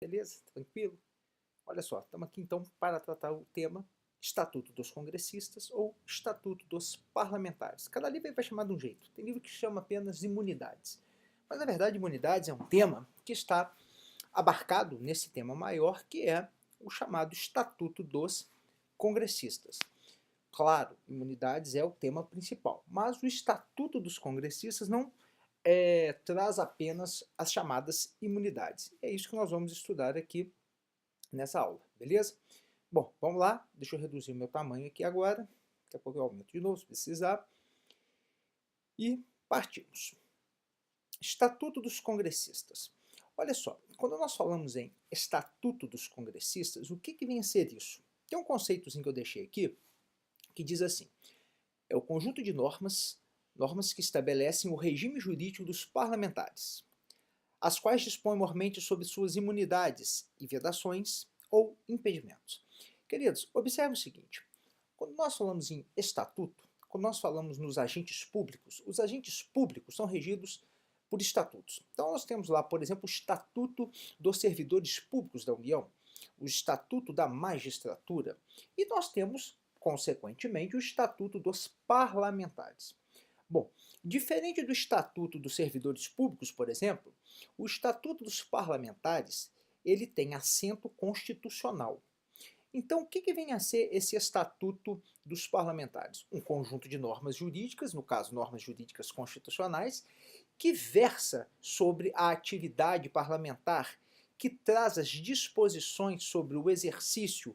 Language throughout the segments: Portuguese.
Beleza? Tranquilo? Olha só, estamos aqui então para tratar o tema Estatuto dos Congressistas ou Estatuto dos Parlamentares. Cada livro vai chamar de um jeito. Tem livro que chama apenas imunidades. Mas na verdade, imunidades é um tema que está abarcado nesse tema maior, que é o chamado Estatuto dos Congressistas. Claro, imunidades é o tema principal, mas o Estatuto dos Congressistas não traz apenas as chamadas imunidades. É isso que nós vamos estudar aqui nessa aula, beleza? Bom, vamos lá, deixa eu reduzir o meu tamanho aqui agora, daqui a pouco eu aumento de novo se precisar, e partimos. Estatuto dos Congressistas. Olha só, quando nós falamos em Estatuto dos Congressistas, o que vem a ser isso? Tem um conceitozinho que eu deixei aqui, que diz assim, é o conjunto de normas que estabelecem o regime jurídico dos parlamentares, as quais dispõem mormente sobre suas imunidades e vedações ou impedimentos. Queridos, observe o seguinte, quando nós falamos em estatuto, quando nós falamos nos agentes públicos, os agentes públicos são regidos por estatutos. Então nós temos lá, por exemplo, o Estatuto dos Servidores Públicos da União, o Estatuto da Magistratura, e nós temos, consequentemente, o Estatuto dos Parlamentares. Bom, diferente do Estatuto dos Servidores Públicos, por exemplo, o Estatuto dos Parlamentares ele tem assento constitucional. Então, o que vem a ser esse Estatuto dos Parlamentares? Um conjunto de normas jurídicas, no caso, normas jurídicas constitucionais, que versa sobre a atividade parlamentar, que traz as disposições sobre o exercício,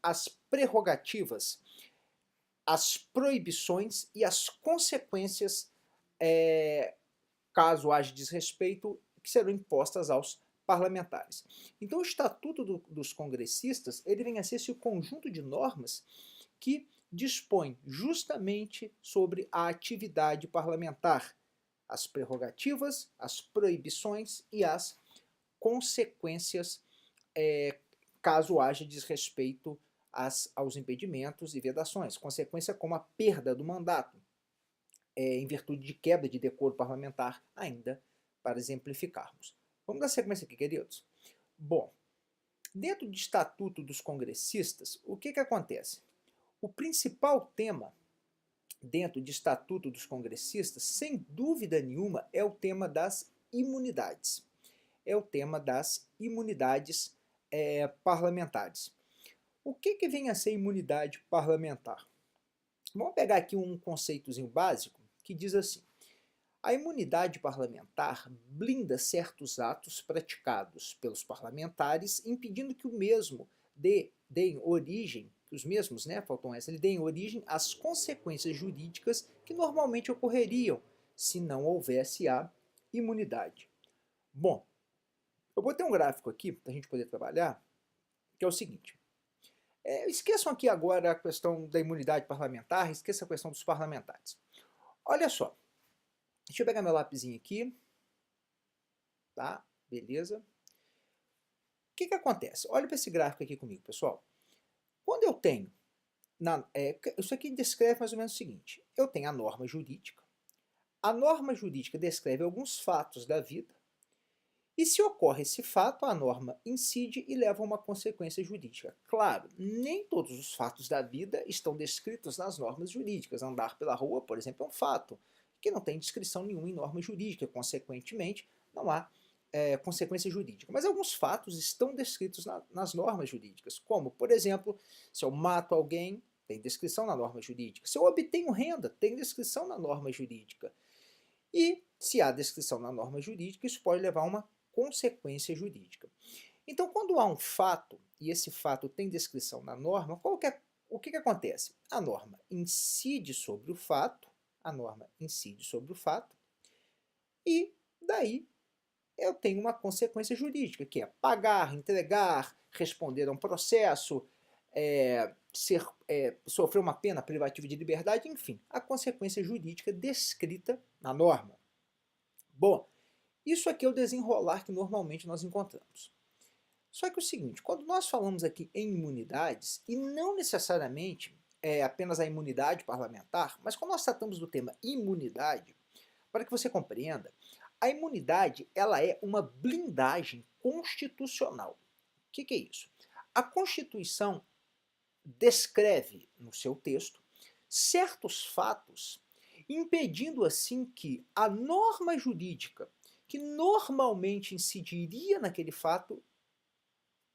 as prerrogativas, as proibições e as consequências, caso haja desrespeito, que serão impostas aos parlamentares. Então o Estatuto dos Congressistas ele vem a ser esse conjunto de normas que dispõe justamente sobre a atividade parlamentar, as prerrogativas, as proibições e as consequências caso haja desrespeito aos impedimentos e vedações, consequência como a perda do mandato, em virtude de quebra de decoro parlamentar, ainda para exemplificarmos. Vamos dar sequência aqui, queridos? Bom, dentro do Estatuto dos Congressistas, o que acontece? O principal tema dentro do Estatuto dos Congressistas, sem dúvida nenhuma, é o tema das imunidades. É o tema das imunidades parlamentares. O que vem a ser imunidade parlamentar? Vamos pegar aqui um conceitozinho básico que diz assim, a imunidade parlamentar blinda certos atos praticados pelos parlamentares, impedindo que o mesmo deem origem, que os mesmos, faltam essa, deem origem às consequências jurídicas que normalmente ocorreriam se não houvesse a imunidade. Bom, eu botei um gráfico aqui para a gente poder trabalhar, que é o seguinte, esqueçam aqui agora a questão da imunidade parlamentar, esqueça a questão dos parlamentares. Olha só, deixa eu pegar meu lapisinho aqui, tá? Beleza. O que acontece? Olha para esse gráfico aqui comigo, pessoal. Quando eu tenho, isso aqui descreve mais ou menos o seguinte, eu tenho a norma jurídica descreve alguns fatos da vida, e se ocorre esse fato, a norma incide e leva a uma consequência jurídica. Claro, nem todos os fatos da vida estão descritos nas normas jurídicas. Andar pela rua, por exemplo, é um fato que não tem descrição nenhuma em norma jurídica, consequentemente, não há consequência jurídica. Mas alguns fatos estão descritos nas normas jurídicas, como, por exemplo, se eu mato alguém, tem descrição na norma jurídica. Se eu obtenho renda, tem descrição na norma jurídica. E se há descrição na norma jurídica, isso pode levar a uma consequência jurídica. Então, quando há um fato, e esse fato tem descrição na norma, o que acontece? A norma incide sobre o fato, e daí eu tenho uma consequência jurídica, que é pagar, entregar, responder a um processo, sofrer uma pena privativa de liberdade, enfim, a consequência jurídica descrita na norma. Bom, isso aqui é o desenrolar que normalmente nós encontramos. Só que é o seguinte, quando nós falamos aqui em imunidades, e não necessariamente apenas a imunidade parlamentar, mas quando nós tratamos do tema imunidade, para que você compreenda, a imunidade ela é uma blindagem constitucional. O que é isso? A Constituição descreve no seu texto certos fatos, impedindo assim que a norma jurídica que normalmente incidiria naquele fato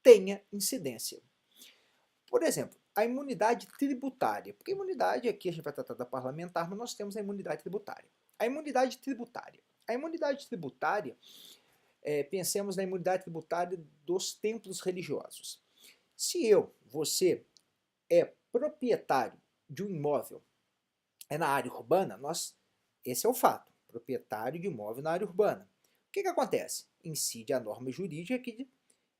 tenha incidência. Por exemplo, a imunidade tributária, porque a imunidade, aqui a gente vai tratar da parlamentar, mas nós temos a imunidade tributária. A imunidade tributária. A imunidade tributária, pensemos na imunidade tributária dos templos religiosos. Se você é proprietário de um imóvel na área urbana, esse é o fato, proprietário de imóvel na área urbana. O que acontece? Incide a norma jurídica que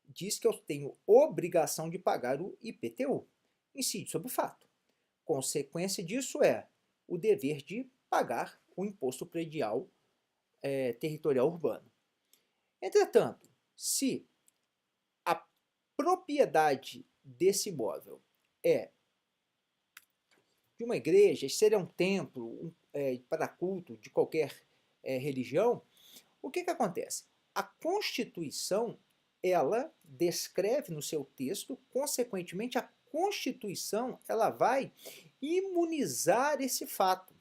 diz que eu tenho obrigação de pagar o IPTU. Incide sobre o fato. Consequência disso é o dever de pagar o imposto predial territorial urbano. Entretanto, se a propriedade desse imóvel é de uma igreja, seja um templo para culto de qualquer religião, o que acontece? A Constituição, ela descreve no seu texto, consequentemente, a Constituição ela vai imunizar esse fato.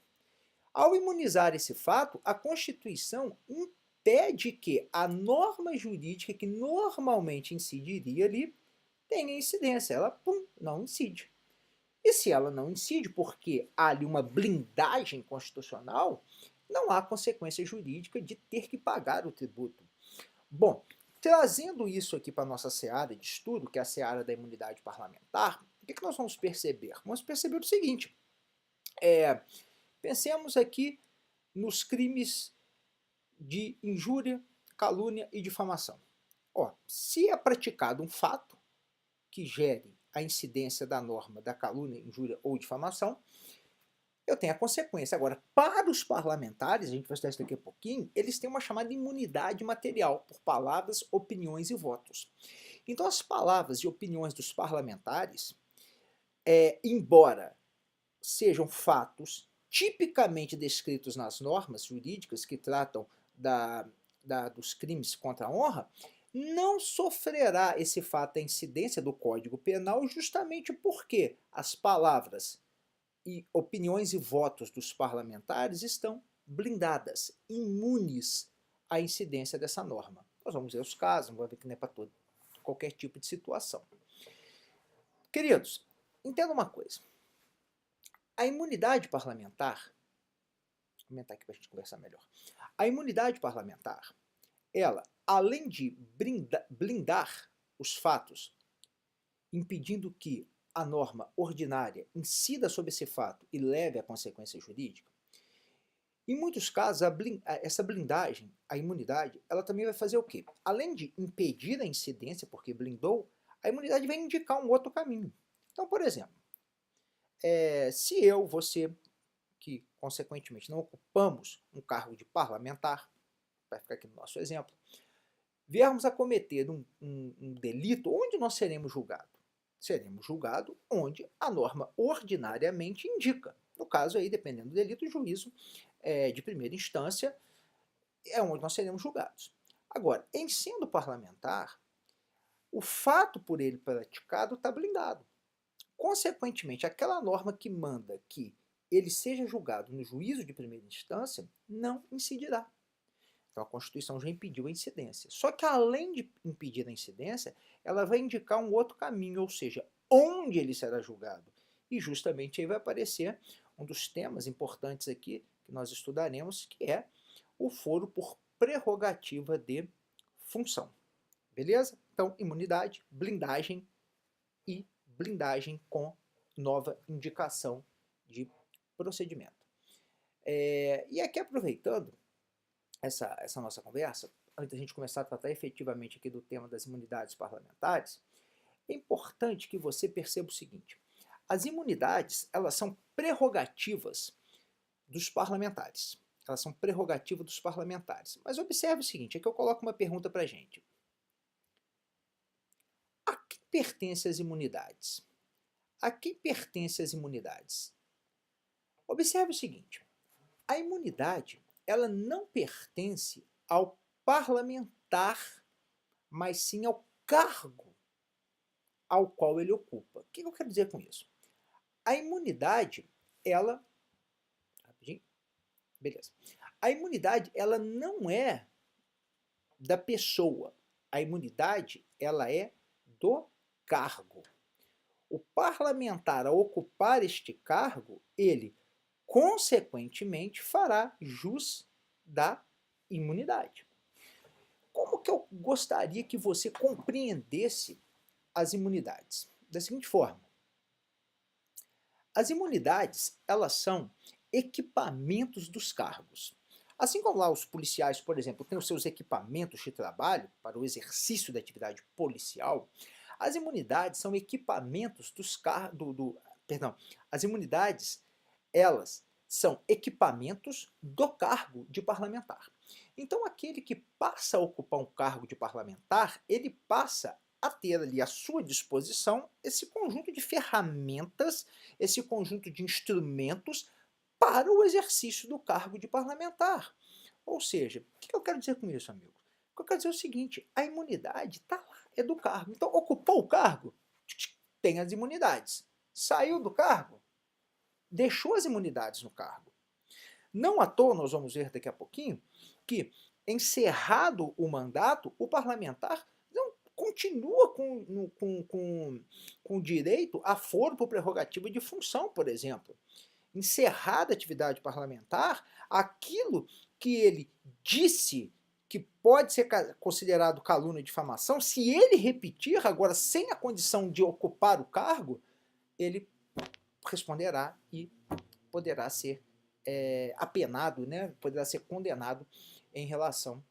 Ao imunizar esse fato, a Constituição impede que a norma jurídica que normalmente incidiria ali tenha incidência. Ela, não incide. E se ela não incide, porque há ali uma blindagem constitucional, não há consequência jurídica de ter que pagar o tributo. Bom, trazendo isso aqui para a nossa seara de estudo, que é a seara da imunidade parlamentar, o que nós vamos perceber? Vamos perceber o seguinte, pensemos aqui nos crimes de injúria, calúnia e difamação. Se é praticado um fato que gere a incidência da norma da calúnia, injúria ou difamação, eu tenho a consequência. Agora, para os parlamentares, a gente vai estudar isso daqui a pouquinho, eles têm uma chamada imunidade material, por palavras, opiniões e votos. Então, as palavras e opiniões dos parlamentares, embora sejam fatos tipicamente descritos nas normas jurídicas que tratam dos crimes contra a honra, não sofrerá esse fato a incidência do Código Penal justamente porque as palavras e opiniões e votos dos parlamentares estão blindadas, imunes à incidência dessa norma. Nós vamos ver os casos, vamos ver que não é para qualquer tipo de situação. Queridos, entenda uma coisa. A imunidade parlamentar, vou aumentar aqui para a gente conversar melhor. A imunidade parlamentar, ela, além de blindar os fatos, impedindo que a norma ordinária incida sobre esse fato e leve à consequência jurídica, em muitos casos, essa blindagem, a imunidade, ela também vai fazer o quê? Além de impedir a incidência, porque blindou, a imunidade vai indicar um outro caminho. Então, por exemplo, se você, que consequentemente não ocupamos um cargo de parlamentar, vai ficar aqui no nosso exemplo, viermos a cometer um delito, onde nós seremos julgados? Seremos julgados onde a norma ordinariamente indica. No caso aí, dependendo do delito, o juízo de primeira instância é onde nós seremos julgados. Agora, em sendo parlamentar, o fato por ele praticado está blindado. Consequentemente, aquela norma que manda que ele seja julgado no juízo de primeira instância não incidirá. Então a Constituição já impediu a incidência. Só que além de impedir a incidência, ela vai indicar um outro caminho, ou seja, onde ele será julgado. E justamente aí vai aparecer um dos temas importantes aqui que nós estudaremos, que é o foro por prerrogativa de função. Beleza? Então, imunidade, blindagem e blindagem com nova indicação de procedimento. E aqui, aproveitando essa nossa conversa, antes da gente começar a tratar efetivamente aqui do tema das imunidades parlamentares, é importante que você perceba o seguinte: as imunidades, elas são prerrogativas dos parlamentares. Elas são prerrogativas dos parlamentares. Mas observe o seguinte, aqui eu coloco uma pergunta para a gente. A quem pertencem as imunidades? A quem pertencem as imunidades? Observe o seguinte, a imunidade, ela não pertence ao parlamentar mas sim ao cargo ao qual ele ocupa. O que eu quero dizer com isso? A imunidade, ela... Rapidinho. Beleza. A imunidade, ela não é da pessoa. A imunidade, ela é do cargo. O parlamentar, ao ocupar este cargo, ele, consequentemente, fará jus da imunidade. Como que eu gostaria que você compreendesse as imunidades? Da seguinte forma: as imunidades, elas são equipamentos dos cargos. Assim como lá os policiais, por exemplo, têm os seus equipamentos de trabalho para o exercício da atividade policial, as imunidades são equipamentos dos cargos. Perdão, as imunidades, elas são equipamentos do cargo de parlamentar. Então, aquele que passa a ocupar um cargo de parlamentar, ele passa a ter ali à sua disposição esse conjunto de ferramentas, esse conjunto de instrumentos para o exercício do cargo de parlamentar. Ou seja, o que eu quero dizer com isso, amigos? O que eu quero dizer é o seguinte: a imunidade está lá, é do cargo. Então, ocupou o cargo, tem as imunidades. Saiu do cargo, deixou as imunidades no cargo. Não à toa, nós vamos ver daqui a pouquinho, que, encerrado o mandato, o parlamentar não continua com direito a foro por prerrogativa de função, por exemplo. Encerrada a atividade parlamentar, aquilo que ele disse que pode ser considerado calúnia e difamação, se ele repetir agora sem a condição de ocupar o cargo, ele responderá e poderá ser apenado, né? Poderá ser condenado em relação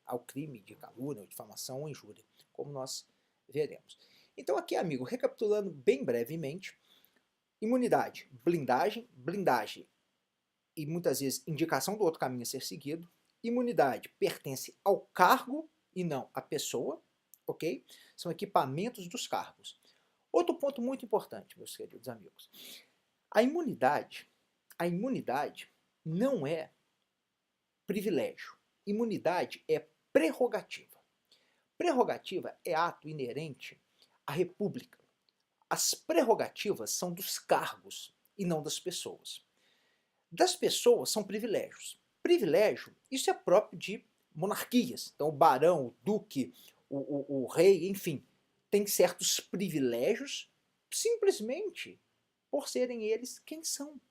ao crime de calúnia, difamação ou injúria, como nós veremos. Então aqui, amigo, recapitulando bem brevemente: imunidade, blindagem, blindagem e muitas vezes indicação do outro caminho a ser seguido. Imunidade pertence ao cargo e não à pessoa, ok? São equipamentos dos cargos. Outro ponto muito importante, meus queridos amigos: a imunidade não é privilégio. Imunidade é prerrogativa. Prerrogativa é ato inerente à república. As prerrogativas são dos cargos e não das pessoas. Das pessoas são privilégios. Privilégio, isso é próprio de monarquias. Então o barão, o duque, o rei, enfim, tem certos privilégios simplesmente por serem eles quem são.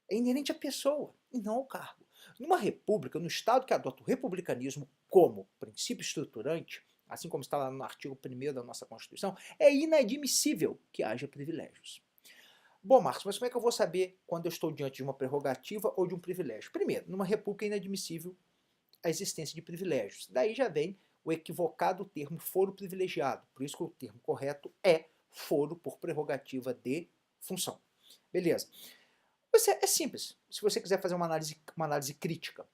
É inerente à pessoa e não ao cargo. Numa república, no Estado que adota o republicanismo como princípio estruturante, assim como está lá no artigo 1º da nossa Constituição, é inadmissível que haja privilégios. Bom, Marcos, mas como é que eu vou saber quando eu estou diante de uma prerrogativa ou de um privilégio? Primeiro, numa república é inadmissível a existência de privilégios. Daí já vem o equivocado termo foro privilegiado. Por isso que o termo correto é foro por prerrogativa de função. Beleza. É simples, se você quiser fazer uma análise crítica.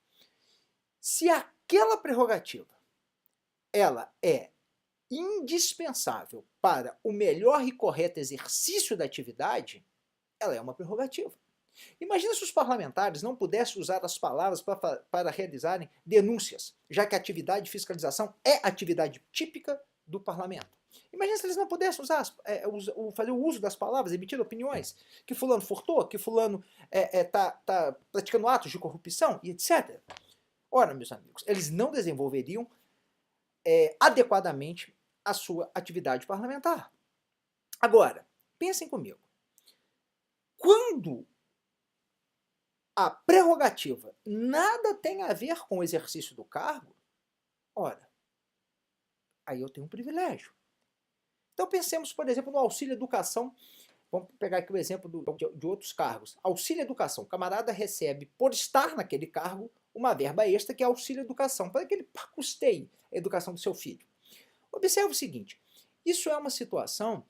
Se aquela prerrogativa ela é indispensável para o melhor e correto exercício da atividade, ela é uma prerrogativa. Imagina se os parlamentares não pudessem usar as palavras para realizarem denúncias, já que a atividade de fiscalização é atividade típica do parlamento. Imagina se eles não pudessem fazer o uso das palavras, emitir opiniões, que fulano furtou, que fulano tá praticando atos de corrupção e etc. Ora, meus amigos, eles não desenvolveriam adequadamente a sua atividade parlamentar. Agora, pensem comigo. Quando a prerrogativa nada tem a ver com o exercício do cargo, ora, aí eu tenho um privilégio. Então pensemos, por exemplo, no auxílio educação. Vamos pegar aqui o exemplo de outros cargos. Auxílio educação. O camarada recebe, por estar naquele cargo, uma verba extra que é auxílio educação, para que ele custeie a educação do seu filho. Observe o seguinte: isso é uma situação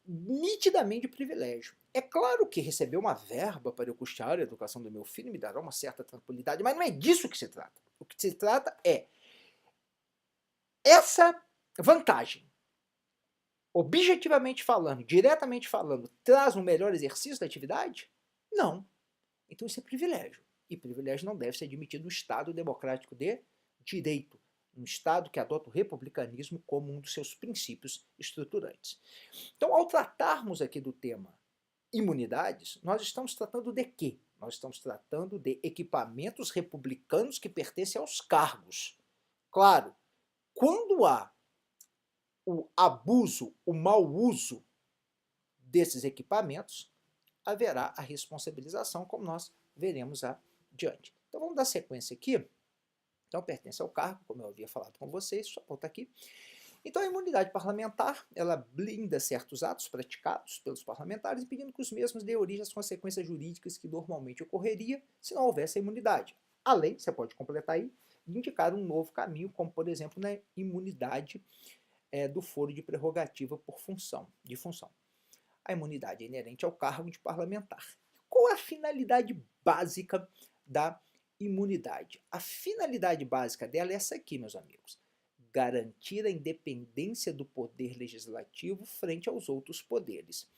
nitidamente de privilégio. É claro que receber uma verba para eu custear a educação do meu filho me dará uma certa tranquilidade, mas não é disso que se trata. O que se trata é essa vantagem, objetivamente falando, diretamente falando, traz um melhor exercício da atividade? Não. Então isso é privilégio. E privilégio não deve ser admitido no Estado democrático de direito. Um Estado que adota o republicanismo como um dos seus princípios estruturantes. Então, ao tratarmos aqui do tema imunidades, nós estamos tratando de quê? Nós estamos tratando de equipamentos republicanos que pertencem aos cargos. Claro, quando há o abuso, o mau uso desses equipamentos, haverá a responsabilização, como nós veremos adiante. Então vamos dar sequência aqui. Então pertence ao cargo, como eu havia falado com vocês, só volta aqui. Então a imunidade parlamentar, ela blinda certos atos praticados pelos parlamentares, impedindo que os mesmos dêem origem às consequências jurídicas que normalmente ocorreria se não houvesse a imunidade. Além, você pode completar aí, de indicar um novo caminho, como por exemplo na imunidade do foro de prerrogativa por função. A imunidade é inerente ao cargo de parlamentar. Qual é a finalidade básica da imunidade? A finalidade básica dela é essa aqui, meus amigos. Garantir a independência do poder legislativo frente aos outros poderes.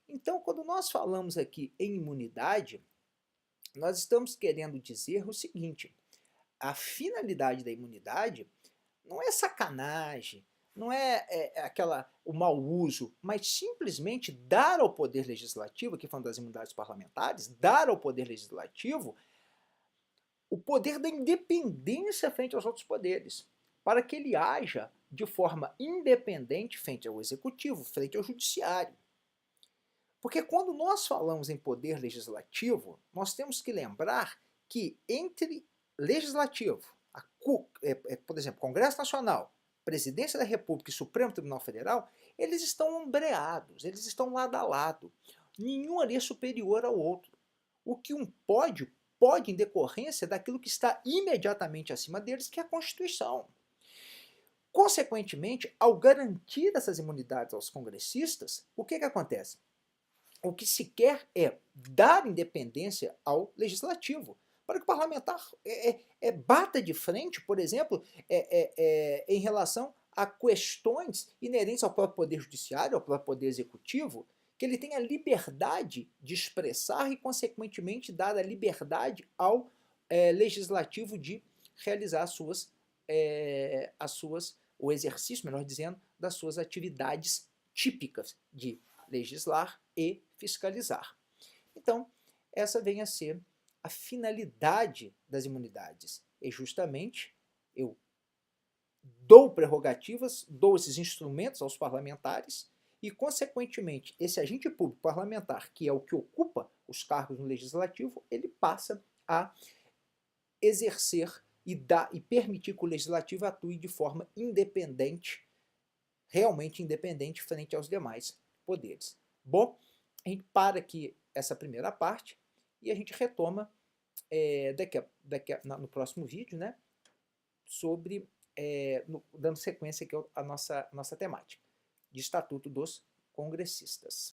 Então, quando nós falamos aqui em imunidade, nós estamos querendo dizer o seguinte: a finalidade da imunidade não é sacanagem, não é o mau uso, mas simplesmente dar ao Poder Legislativo, aqui falando das imunidades parlamentares, dar ao Poder Legislativo o poder da independência frente aos outros poderes, para que ele haja de forma independente frente ao Executivo, frente ao Judiciário. Porque quando nós falamos em poder legislativo, nós temos que lembrar que entre legislativo, por exemplo, Congresso Nacional, Presidência da República e Supremo Tribunal Federal, eles estão ombreados, eles estão lado a lado. Nenhum ali é superior ao outro. O que um pode em decorrência daquilo que está imediatamente acima deles, que é a Constituição. Consequentemente, ao garantir essas imunidades aos congressistas, o que acontece? O que se quer é dar independência ao legislativo, para que o parlamentar bata de frente, por exemplo, em relação a questões inerentes ao próprio poder judiciário, ao próprio poder executivo, que ele tenha liberdade de expressar e, consequentemente, dar a liberdade ao legislativo de realizar o exercício, melhor dizendo, das suas atividades típicas de legislar e fiscalizar. Então, essa vem a ser a finalidade das imunidades. É justamente eu dou prerrogativas, dou esses instrumentos aos parlamentares e, consequentemente, esse agente público parlamentar, que é o que ocupa os cargos no legislativo, ele passa a exercer e permitir que o legislativo atue de forma independente, realmente independente frente aos demais poderes. Bom, a gente para aqui essa primeira parte e a gente retoma no próximo vídeo, né, sobre, dando sequência aqui à nossa temática de Estatuto dos Congressistas.